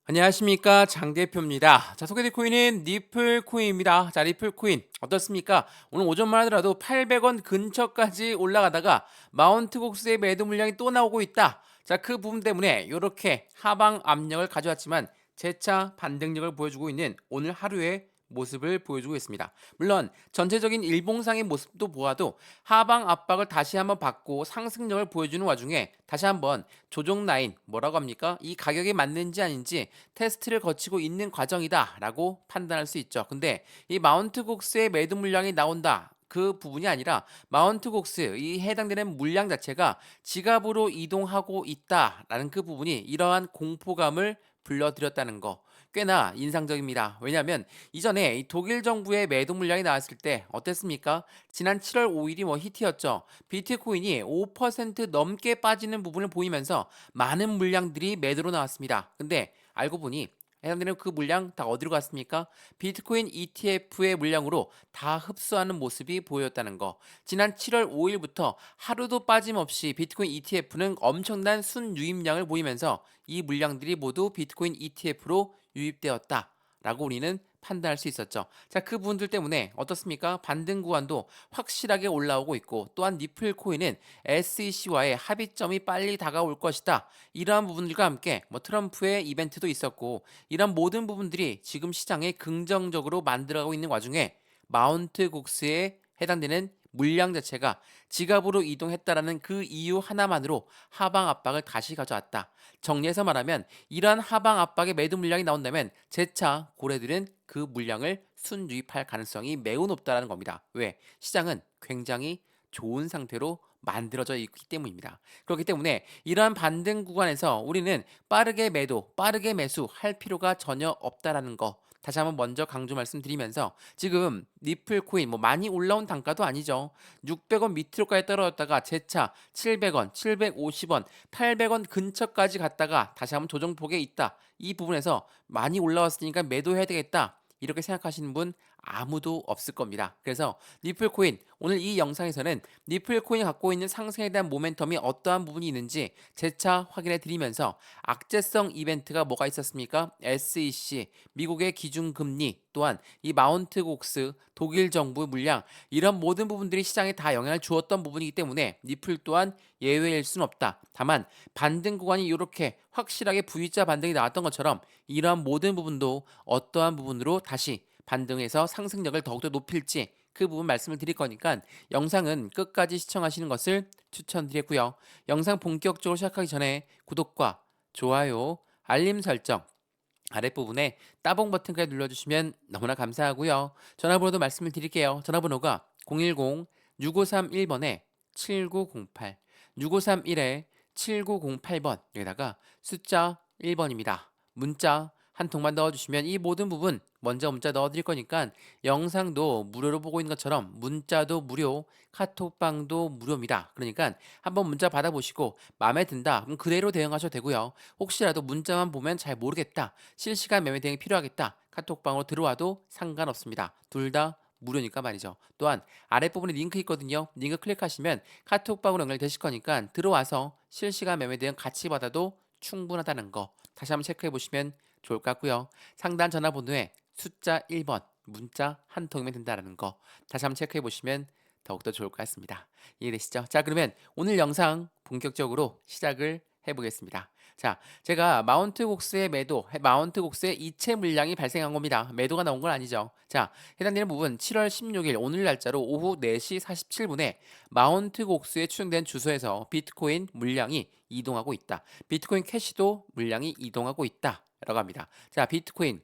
안녕하십니까, 장 대표입니다. 자, 소개될 코인은 리플 코인입니다. 자, 리플 코인 어떻습니까? 오늘 오전만 하더라도 800원 근처까지 올라가다가 마운트 곡스의 매도 물량이 또 나오고 있다. 자, 그 부분 때문에 이렇게 하방 압력을 가져왔지만 재차 반등력을 보여주고 있는 오늘 하루의 모습을 보여주고 있습니다. 물론 전체적인 일봉상의 모습도 보아도 하방 압박을 다시 한번 받고 상승력을 보여주는 와중에 다시 한번 조정 라인, 뭐라고 합니까? 이 가격에 맞는지 아닌지 테스트를 거치고 있는 과정이다라고 판단할 수 있죠. 근데 이 마운트 곡스의 매도 물량이 나온다. 그 부분이 아니라 마운트 곡스 이 해당되는 물량 자체가 지갑으로 이동하고 있다라는 그 부분이 이러한 공포감을 불러들였다는 거 꽤나 인상적입니다. 왜냐하면 이전에 이 독일 정부의 매도 물량이 나왔을 때 어땠습니까? 지난 7월 5일이 히트였죠. 비트코인이 5% 넘게 빠지는 부분을 보이면서 많은 물량들이 매도로 나왔습니다. 근데 알고 보니 해당되는 그 물량 다 어디로 갔습니까? 비트코인 ETF의 물량으로 다 흡수하는 모습이 보였다는 거. 지난 7월 5일부터 하루도 빠짐없이 비트코인 ETF는 엄청난 순유입량을 보이면서 이 물량들이 모두 비트코인 ETF로 유입되었다. 라고 우리는 판단할 수 있었죠. 자, 그 부분들 때문에 어떻습니까? 반등 구간도 확실하게 올라오고 있고 또한 리플 코인은 SEC와의 합의점이 빨리 다가올 것이다. 이러한 부분들과 함께 트럼프의 이벤트도 있었고 이런 모든 부분들이 지금 시장에 긍정적으로 만들어가고 있는 와중에 마운트 곡스에 해당되는 물량 자체가 지갑으로 이동했다라는 그 이유 하나만으로 하방 압박을 다시 가져왔다. 정리해서 말하면 이러한 하방 압박의 매도 물량이 나온다면 재차 고래들은 그 물량을 순유입할 가능성이 매우 높다라는 겁니다. 왜? 시장은 굉장히 좋은 상태로 만들어져 있기 때문입니다. 그렇기 때문에 이러한 반등 구간에서 우리는 빠르게 매도, 빠르게 매수할 필요가 전혀 없다라는 거 다시 한번 먼저 강조 말씀드리면서 지금 리플 코인 많이 올라온 단가도 아니죠. 600원 밑으로까지 떨어졌다가 재차 700원, 750원, 800원 근처까지 갔다가 다시 한번 조정폭에 있다. 이 부분에서 많이 올라왔으니까 매도해야 되겠다. 이렇게 생각하시는 분 아무도 없을 겁니다. 그래서 리플코인 오늘 이 영상에서는 리플코인이 갖고 있는 상승에 대한 모멘텀이 어떠한 부분이 있는지 재차 확인해 드리면서 악재성 이벤트가 뭐가 있었습니까? SEC, 미국의 기준금리, 또한 이 마운트 곡스, 독일 정부 물량 이런 모든 부분들이 시장에 다 영향을 주었던 부분이기 때문에 리플 또한 예외일 수는 없다. 다만 반등 구간이 이렇게 확실하게 V자 반등이 나왔던 것처럼 이러한 모든 부분도 어떠한 부분으로 다시 반등해서 상승력을 더욱더 높일지 그 부분 말씀을 드릴 거니까 영상은 끝까지 시청하시는 것을 추천드리고요. 영상 본격적으로 시작하기 전에 구독과 좋아요, 알림 설정 아랫부분에 따봉 버튼까지 눌러주시면 너무나 감사하고요. 전화번호도 말씀을 드릴게요. 전화번호가 010-6531번에 7908, 6531에 7908번 여기다가 숫자 1번입니다. 문자 한 통만 넣어주시면 이 모든 부분 먼저 문자 넣어드릴 거니까 영상도 무료로 보고 있는 것처럼 문자도 무료, 카톡방도 무료입니다. 그러니까 한번 문자 받아보시고 마음에 든다 그럼 그대로 대응하셔도 되고요. 혹시라도 문자만 보면 잘 모르겠다, 실시간 매매 대응이 필요하겠다, 카톡방으로 들어와도 상관없습니다. 둘 다 무료니까 말이죠. 또한 아랫부분에 링크 있거든요. 링크 클릭하시면 카톡방으로 연결되실 거니까 들어와서 실시간 매매 대응 같이 받아도 충분하다는 거 다시 한번 체크해 보시면 좋을 것 같고요. 상단 전화번호에 숫자 1번 문자 한 통이면 된다는 거 다시 한번 체크해 보시면 더욱더 좋을 것 같습니다. 이해되시죠? 자, 그러면 오늘 영상 본격적으로 시작을 해보겠습니다. 자, 제가 마운트 곡스의 매도, 마운트 곡스의 이체 물량이 발생한 겁니다. 매도가 나온 건 아니죠. 자, 해당되는 부분 7월 16일 오늘 날짜로 오후 4시 47분에 마운트 곡스에 추정된 주소에서 비트코인 물량이 이동하고 있다. 비트코인 캐시도 물량이 이동하고 있다. 라고 합니다. 자, 비트코인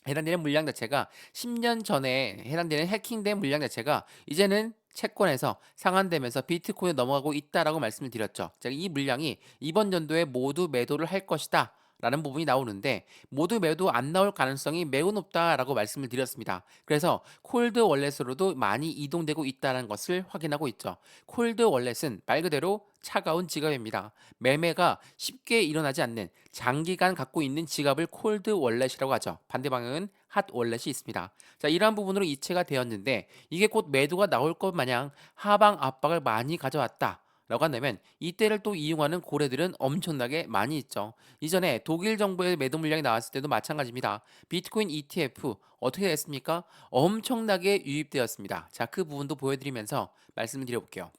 해당되는 물량 자체가 10년 전에 해당되는 해킹된 물량 자체가 이제는 채권에서 상환되면서 비트코인에 넘어가고 있다라고 말씀을 드렸죠. 자, 이 물량이 이번 연도에 모두 매도를 할 것이다. 라는 부분이 나오는데 모두 매도 안 나올 가능성이 매우 높다라고 말씀을 드렸습니다. 그래서 콜드 월렛으로도 많이 이동되고 있다는 것을 확인하고 있죠. 콜드 월렛은 말 그대로 차가운 지갑입니다. 매매가 쉽게 일어나지 않는 장기간 갖고 있는 지갑을 콜드 월렛이라고 하죠. 반대 방향은 핫 월렛이 있습니다. 자, 이러한 부분으로 이체가 되었는데 이게 곧 매도가 나올 것 마냥 하방 압박을 많이 가져왔다. 라고 한다면 이때를 또 이용하는 고래들은 엄청나게 많이 있죠. 이전에 독일 정부의 매도 물량이 나왔을 때도 마찬가지입니다. 비트코인 ETF 어떻게 됐습니까? 엄청나게 유입되었습니다. 자, 그 부분도 보여드리면서 말씀을 드려볼게요.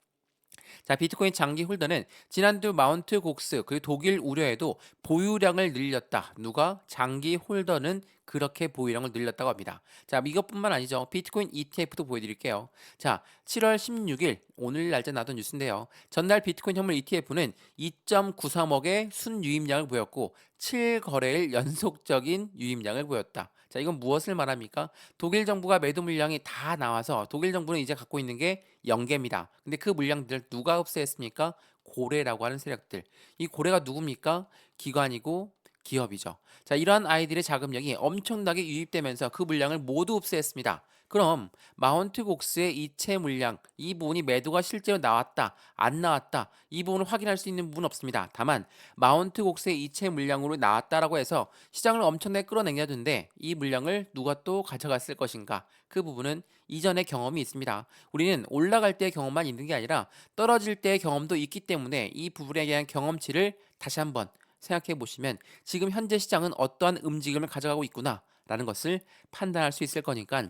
자, 비트코인 장기 홀더는 지난주 마운트 곡스 그리고 독일 우려에도 보유량을 늘렸다. 누가? 장기 홀더는 그렇게 보유량을 늘렸다고 합니다. 자, 이것뿐만 아니죠. 비트코인 ETF도 보여드릴게요. 자, 7월 16일 오늘 날짜 나왔던 뉴스인데요. 전날 비트코인 현물 ETF는 2.93억의 순유입량을 보였고 7거래일 연속적인 유입량을 보였다. 자, 이건 무엇을 말합니까? 독일 정부가 매도 물량이 다 나와서 독일 정부는 이제 갖고 있는 게 연계입니다. 근데 그 물량들을 누가 흡수했습니까? 고래라고 하는 세력들. 이 고래가 누굽니까? 기관이고 기업이죠. 자, 이러한 아이들의 자금력이 엄청나게 유입되면서 그 물량을 모두 흡수했습니다. 그럼 마운트 곡스의 이체 물량, 이 부분이 매도가 실제로 나왔다, 안 나왔다, 이 부분을 확인할 수 있는 부분은 없습니다. 다만 마운트 곡스의 이체 물량으로 나왔다라고 해서 시장을 엄청나게 끌어당겼는데 이 물량을 누가 또 가져갔을 것인가? 그 부분은 이전의 경험이 있습니다. 우리는 올라갈 때의 경험만 있는 게 아니라 떨어질 때의 경험도 있기 때문에 이 부분에 대한 경험치를 다시 한번 생각해 보시면 지금 현재 시장은 어떠한 움직임을 가져가고 있구나라는 것을 판단할 수 있을 거니까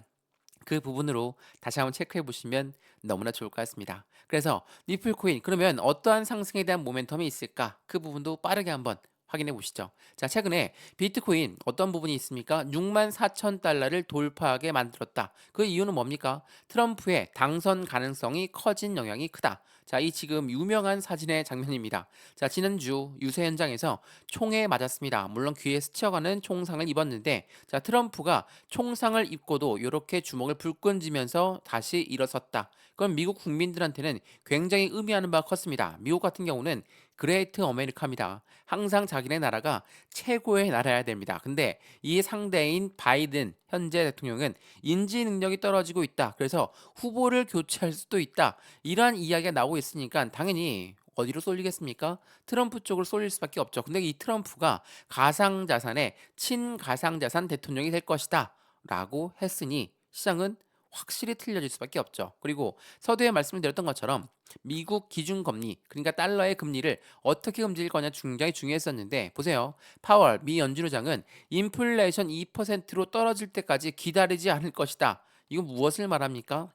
그 부분으로 다시 한번 체크해 보시면 너무나 좋을 것 같습니다. 그래서 리플코인 그러면 어떠한 상승에 대한 모멘텀이 있을까? 그 부분도 빠르게 한번 확인해 보시죠. 자, 최근에 비트코인 어떤 부분이 있습니까? 6만 4천 달러를 돌파하게 만들었다. 그 이유는 뭡니까? 트럼프의 당선 가능성이 커진 영향이 크다. 자, 이 지금 유명한 사진의 장면입니다. 자, 지난주 유세 현장에서 총에 맞았습니다. 물론 귀에 스쳐가는 총상을 입었는데, 자, 트럼프가 총상을 입고도 이렇게 주먹을 불끈 쥐면서 다시 일어섰다. 그건 미국 국민들한테는 굉장히 의미하는 바가 컸습니다. 미국 같은 경우는 그레이트 어메리카입니다. 항상 자기네 나라가 최고의 나라여야 됩니다. 근데 이 상대인 바이든 현재 대통령은 인지 능력이 떨어지고 있다. 그래서 후보를 교체할 수도 있다. 이러한 이야기가 나오고 있으니까 당연히 어디로 쏠리겠습니까? 트럼프 쪽으로 쏠릴 수밖에 없죠. 근데 이 트럼프가 가상자산의 친가상자산 대통령이 될 것이다. 라고 했으니 시장은 확실히 틀려질 수밖에 없죠. 그리고 서두에 말씀을 드렸던 것처럼 미국 기준금리, 그러니까 달러의 금리를 어떻게 움직일 거냐 굉장히 중요했었는데 보세요. 파월 미 연준의장은 인플레이션 2%로 떨어질 때까지 기다리지 않을 것이다. 이거 무엇을 말합니까?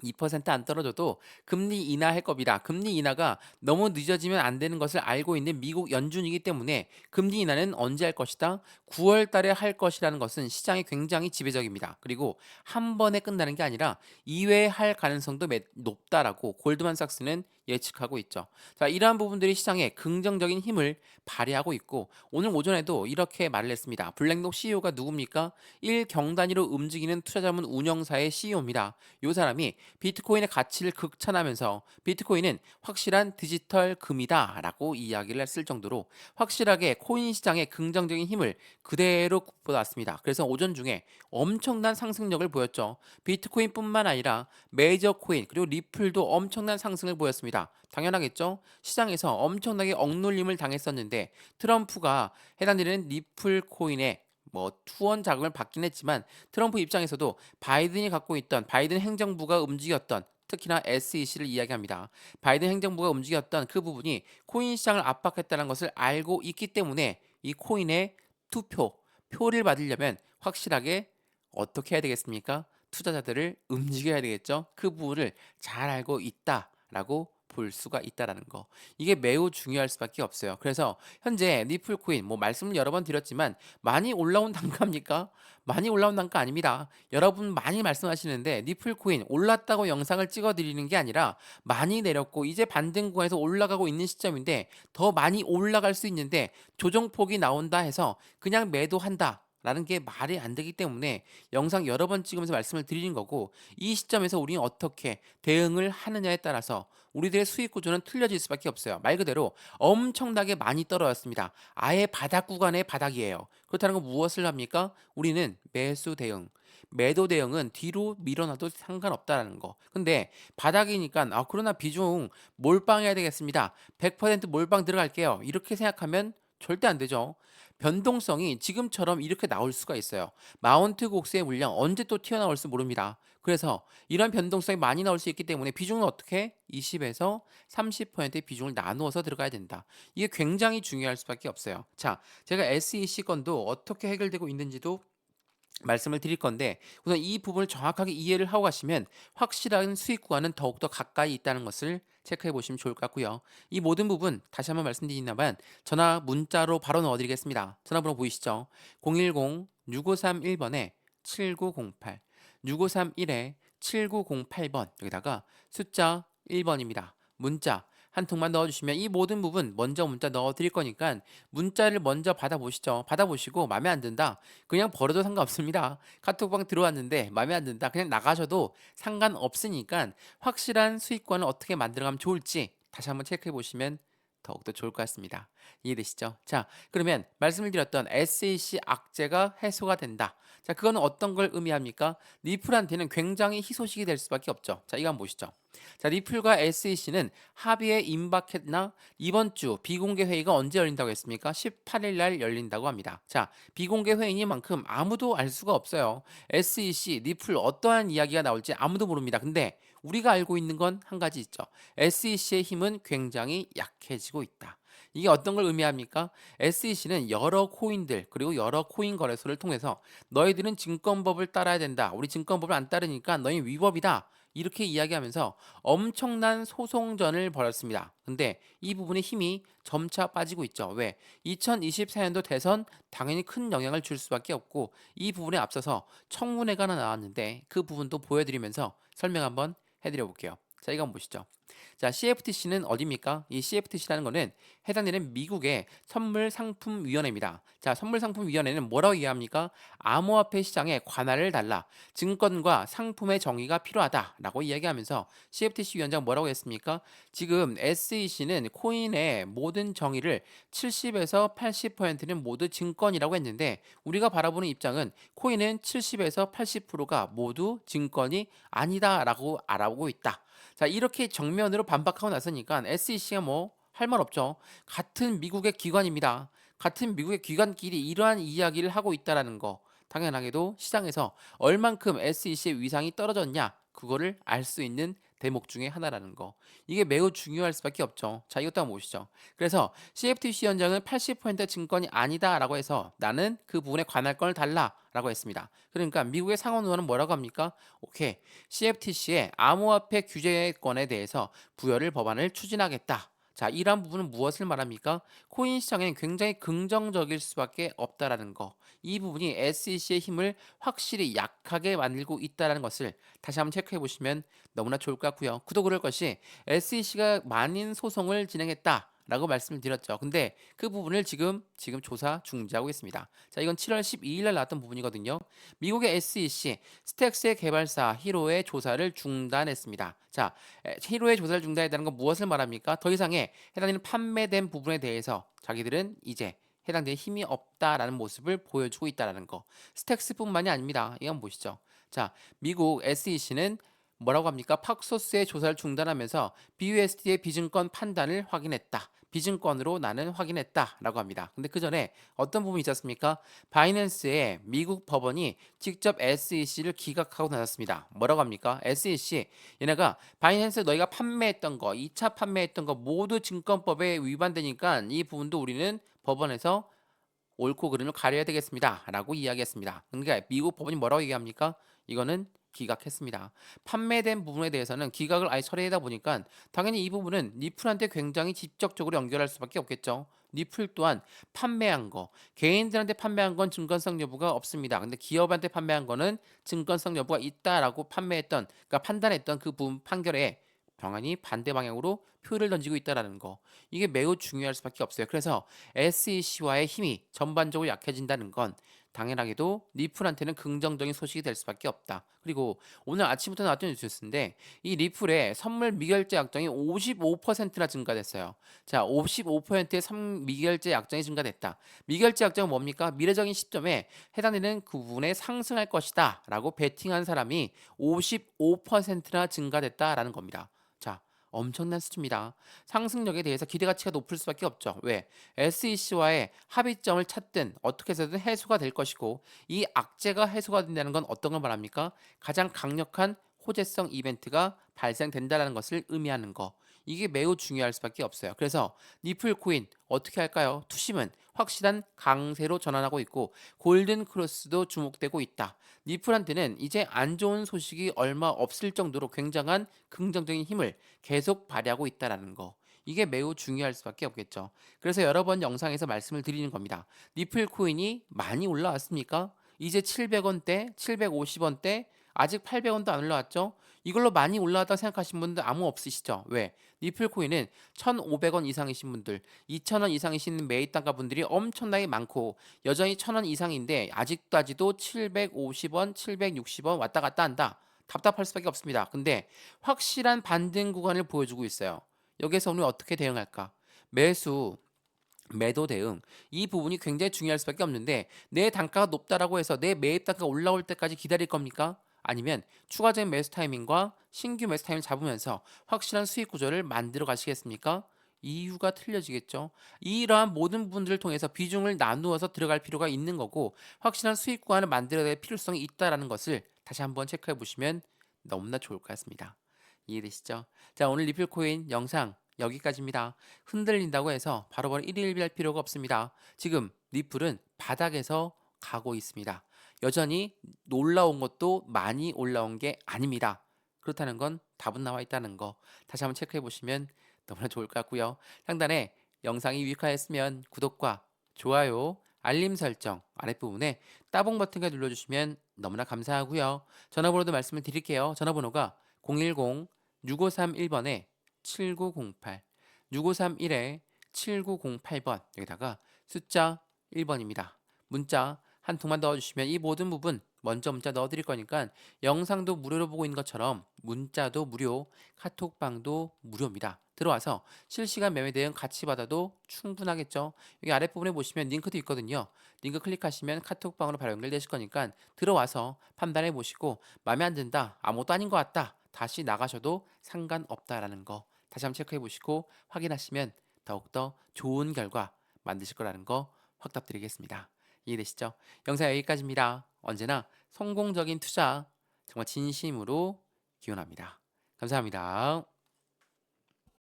2%안 떨어져도 금리 인하할 겁니다. 금리 인하가 너무 늦어지면 안 되는 것을 알고 있는 미국 연준이기 때문에 금리 인하는 언제 할 것이다? 9월 달에 할 것이라는 것은 시장이 굉장히 지배적입니다. 그리고 한 번에 끝나는 게 아니라 2회에 할 가능성도 높다라고 골드만삭스는 예측하고 있죠. 자, 이러한 부분들이 시장에 긍정적인 힘을 발휘하고 있고 오늘 오전에도 이렇게 말을 했습니다. 블랙록 CEO가 누굽니까? 1경 단위로 움직이는 투자자문 운영사의 CEO입니다. 이 사람이 비트코인의 가치를 극찬하면서 비트코인은 확실한 디지털 금이다 라고 이야기를 했을 정도로 확실하게 코인 시장의 긍정적인 힘을 그대로 북돋았습니다. 그래서 오전 중에 엄청난 상승력을 보였죠. 비트코인뿐만 아니라 메이저 코인 그리고 리플도 엄청난 상승을 보였습니다. 당연하겠죠? 시장에서 엄청나게 억눌림을 당했었는데 트럼프가 해당되는 리플 코인에 투원 자금을 받긴 했지만 트럼프 입장에서도 바이든이 갖고 있던 바이든 행정부가 움직였던 특히나 SEC를 이야기합니다. 바이든 행정부가 움직였던 그 부분이 코인 시장을 압박했다는 것을 알고 있기 때문에 이 코인의 표를 받으려면 확실하게 어떻게 해야 되겠습니까? 투자자들을 움직여야 되겠죠. 그 부분을 잘 알고 있다라고 볼 수가 있다라는 거. 이게 매우 중요할 수밖에 없어요. 그래서 현재 리플 코인 말씀을 여러 번 드렸지만 많이 올라온 단가입니까? 많이 올라온 단가 아닙니다. 여러분 많이 말씀하시는데 리플 코인 올랐다고 영상을 찍어 드리는 게 아니라 많이 내렸고 이제 반등 구간에서 올라가고 있는 시점인데 더 많이 올라갈 수 있는데 조정폭이 나온다 해서 그냥 매도한다. 라는 게 말이 안 되기 때문에 영상 여러 번 찍으면서 말씀을 드리는 거고 이 시점에서 우리는 어떻게 대응을 하느냐에 따라서 우리들의 수익 구조는 틀려질 수밖에 없어요. 말 그대로 엄청나게 많이 떨어졌습니다. 아예 바닥 구간의 바닥이에요. 그렇다는 건 무엇을 합니까? 우리는 매수 대응. 매도 대응은 뒤로 밀어놔도 상관없다라는 거. 근데 바닥이니까 그러나 비중 몰빵해야 되겠습니다. 100% 몰빵 들어갈게요. 이렇게 생각하면 절대 안 되죠. 변동성이 지금처럼 이렇게 나올 수가 있어요. 마운트 곡수의 물량 언제 또 튀어나올지 모릅니다. 그래서 이런 변동성이 많이 나올 수 있기 때문에 비중은 어떻게? 20에서 30%의 비중을 나누어서 들어가야 된다. 이게 굉장히 중요할 수밖에 없어요. 자, 제가 SEC 건도 어떻게 해결되고 있는지도 말씀을 드릴 건데 우선 이 부분을 정확하게 이해를 하고 가시면 확실한 수익 구간은 더욱더 가까이 있다는 것을 체크해 보시면 좋을 것 같고요. 이 모든 부분 다시 한번 말씀드리나만 전화 문자로 바로 넣어드리겠습니다. 전화번호 보이시죠? 010-6531번에 7908 6531에 7908번 여기다가 숫자 1번입니다. 문자 한 통만 넣어주시면 이 모든 부분 먼저 문자 넣어드릴 거니까 문자를 먼저 받아보시죠. 받아보시고 마음에 안 든다. 그냥 버려도 상관없습니다. 카톡방 들어왔는데 마음에 안 든다. 그냥 나가셔도 상관없으니까 확실한 수익권을 어떻게 만들어가면 좋을지 다시 한번 체크해 보시면 더욱더 좋을 것 같습니다. 이해되시죠? 자, 그러면 말씀을 드렸던 SAC 악재가 해소가 된다. 자, 그거는 어떤 걸 의미합니까? 리플한테는 굉장히 희소식이 될 수밖에 없죠. 자, 이거 한번 보시죠. 자, 리플과 SEC는 합의에 임박했나 이번 주 비공개 회의가 언제 열린다고 했습니까? 18일 날 열린다고 합니다. 자, 비공개 회의니만큼 아무도 알 수가 없어요. SEC, 리플 어떠한 이야기가 나올지 아무도 모릅니다. 근데 우리가 알고 있는 건 한 가지 있죠. SEC의 힘은 굉장히 약해지고 있다. 이게 어떤 걸 의미합니까? SEC는 여러 코인들 그리고 여러 코인 거래소를 통해서 너희들은 증권법을 따라야 된다. 우리 증권법을 안 따르니까 너희 위법이다. 이렇게 이야기하면서 엄청난 소송전을 벌였습니다. 근데 이 부분의 힘이 점차 빠지고 있죠. 왜? 2024년도 대선 당연히 큰 영향을 줄 수밖에 없고 이 부분에 앞서서 청문회가 하나 나왔는데 그 부분도 보여드리면서 설명 한번 해드려 볼게요. 자, 이거 한번 보시죠. 자, CFTC는 어디입니까? 이 CFTC라는 거는 해당되는 미국의 선물상품위원회입니다. 자, 선물상품위원회는 뭐라고 이해합니까? 암호화폐 시장에 관할을 달라 증권과 상품의 정의가 필요하다라고 이야기하면서 CFTC 위원장 뭐라고 했습니까? 지금 SEC는 코인의 모든 정의를 70에서 80%는 모두 증권이라고 했는데 우리가 바라보는 입장은 코인은 70에서 80%가 모두 증권이 아니다라고 알아보고 있다. 자, 이렇게 정면으로 반박하고 나서니까 SEC가 뭐 할 말 없죠. 같은 미국의 기관입니다. 같은 미국의 기관끼리 이러한 이야기를 하고 있다라는 거. 당연하게도 시장에서 얼만큼 SEC의 위상이 떨어졌냐 그거를 알 수 있는 대목 중에 하나라는 거. 이게 매우 중요할 수밖에 없죠. 자, 이것도 한번 보시죠. 그래서 CFTC 위원장은 80% 증권이 아니다라고 해서 나는 그 부분에 관할 건을 달라라고 했습니다. 그러니까 미국의 상원 의원은 뭐라고 합니까? 오케이. CFTC의 암호화폐 규제권에 대해서 부여를 법안을 추진하겠다. 자, 이러한 부분은 무엇을 말합니까? 코인 시장에는 굉장히 긍정적일 수밖에 없다라는 거. 이 부분이 SEC의 힘을 확실히 약하게 만들고 있다라는 것을 다시 한번 체크해 보시면 너무나 좋을 것 같고요. 그도 그럴 것이 SEC가 많은 소송을 진행했다. 라고 말씀을 드렸죠. 근데 그 부분을 지금 조사 중지하고 있습니다. 자, 이건 7월 12일 날 나왔던 부분이거든요. 미국의 SEC 스택스의 개발사 히로의 조사를 중단했습니다. 자, 히로의 조사를 중단했다는 건 무엇을 말합니까? 더 이상의 해당되는 판매된 부분에 대해서 자기들은 이제 해당되는 힘이 없다라는 모습을 보여주고 있다라는 거. 스택스뿐만이 아닙니다. 이거 한번 보시죠. 자, 미국 SEC는 뭐라고 합니까? 팍소스의 조사를 중단하면서 BUSD의 비증권 판단을 확인했다. 비증권으로 나는 확인했다라고 합니다. 근데 그 전에 어떤 부분이 있었습니까? 바이낸스의 미국 법원이 직접 SEC를 기각하고 나섰습니다. 뭐라고 합니까? SEC 얘네가 바이낸스 너희가 판매했던 거, 2차 판매했던 거 모두 증권법에 위반되니까 이 부분도 우리는 법원에서 옳고 그름을 가려야 되겠습니다. 라고 이야기했습니다. 그러니까 미국 법원이 뭐라고 얘기합니까? 이거는 기각했습니다. 판매된 부분에 대해서는 기각을 아예 처리하다 보니까 당연히 이 부분은 리플한테 굉장히 직접적으로 연결할 수밖에 없겠죠. 리플 또한 판매한 거, 개인들한테 판매한 건 증권성 여부가 없습니다. 근데 기업한테 판매한 거는 증권성 여부가 있다라고 그러니까 판단했던 그 부분 판결에 병안이 반대 방향으로 표를 던지고 있다라는 거. 이게 매우 중요할 수밖에 없어요. 그래서 SEC와의 힘이 전반적으로 약해진다는 건 당연하게도 리플한테는 긍정적인 소식이 될 수밖에 없다. 그리고 오늘 아침부터 나왔던 뉴스인데 이 리플의 선물 미결제 약정이 55%나 증가됐어요. 자, 55%의 미결제 약정이 증가됐다. 미결제 약정은 뭡니까? 미래적인 시점에 해당되는 그 부분에 상승할 것이다 라고 베팅한 사람이 55%나 증가됐다라는 겁니다. 자, 엄청난 수준입니다. 상승력에 대해서 기대 가치가 높을 수밖에 없죠. 왜? SEC와의 합의점을 찾든 어떻게 해서든 해소가 될 것이고 이 악재가 해소가 된다는 건 어떤 걸 말합니까? 가장 강력한 호재성 이벤트가 발생된다는 것을 의미하는 거. 이게 매우 중요할 수밖에 없어요. 그래서 니플 코인 어떻게 할까요? 투심은 확실한 강세로 전환하고 있고 골든 크로스도 주목되고 있다. 니플한테는 이제 안 좋은 소식이 얼마 없을 정도로 굉장한 긍정적인 힘을 계속 발휘하고 있다라는 거. 이게 매우 중요할 수밖에 없겠죠. 그래서 여러 번 영상에서 말씀을 드리는 겁니다. 니플 코인이 많이 올라왔습니까? 이제 700원대, 750원대, 아직 800원도 안 올라왔죠? 이걸로 많이 올라왔다 생각하시는 분들 아무 없으시죠? 왜? 니플 코인은 1,500원 이상이신 분들, 2,000원 이상이신 매입 단가분들이 엄청나게 많고 여전히 1,000원 이상인데 아직까지도 750원, 760원 왔다 갔다 한다. 답답할 수밖에 없습니다. 근데 확실한 반등 구간을 보여주고 있어요. 여기서 오늘 어떻게 대응할까? 매수, 매도 대응 이 부분이 굉장히 중요할 수밖에 없는데 내 단가가 높다라고 해서 내 매입 단가 올라올 때까지 기다릴 겁니까? 아니면 추가적인 매수 타이밍과 신규 매수 타이밍을 잡으면서 확실한 수익 구조를 만들어 가시겠습니까? 이유가 틀려지겠죠. 이러한 모든 부분들을 통해서 비중을 나누어서 들어갈 필요가 있는 거고 확실한 수익 구간을 만들어야 될 필요성이 있다라는 것을 다시 한번 체크해 보시면 너무나 좋을 것 같습니다. 이해되시죠? 자, 오늘 리필 코인 영상 여기까지입니다. 흔들린다고 해서 바로바로 1일 1할 필요가 없습니다. 지금 리플은 바닥에서 가고 있습니다. 여전히 올라온 것도 많이 올라온 게 아닙니다. 그렇다는 건 답은 나와 있다는 거 다시 한번 체크해 보시면 너무나 좋을 것 같고요. 상단에 영상이 유익하였으면 구독과 좋아요, 알림 설정 아랫부분에 따봉 버튼을 눌러주시면 너무나 감사하고요. 전화번호도 말씀을 드릴게요. 전화번호가 010-6531번에 7908, 6531에 7908번 여기다가 숫자 1번입니다. 문자 한 통만 넣어주시면 이 모든 부분 먼저 문자 넣어드릴 거니까 영상도 무료로 보고 있는 것처럼 문자도 무료, 카톡방도 무료입니다. 들어와서 실시간 매매 대응 같이 받아도 충분하겠죠. 여기 아랫부분에 보시면 링크도 있거든요. 링크 클릭하시면 카톡방으로 바로 연결되실 거니까 들어와서 판단해 보시고 마음에 안 든다, 아무것도 아닌 것 같다, 다시 나가셔도 상관없다라는 거 다시 한번 체크해 보시고 확인하시면 더욱더 좋은 결과 만드실 거라는 거 확답드리겠습니다. 이해되시죠? 영상 여기까지입니다. 언제나 성공적인 투자 정말 진심으로 기원합니다. 감사합니다.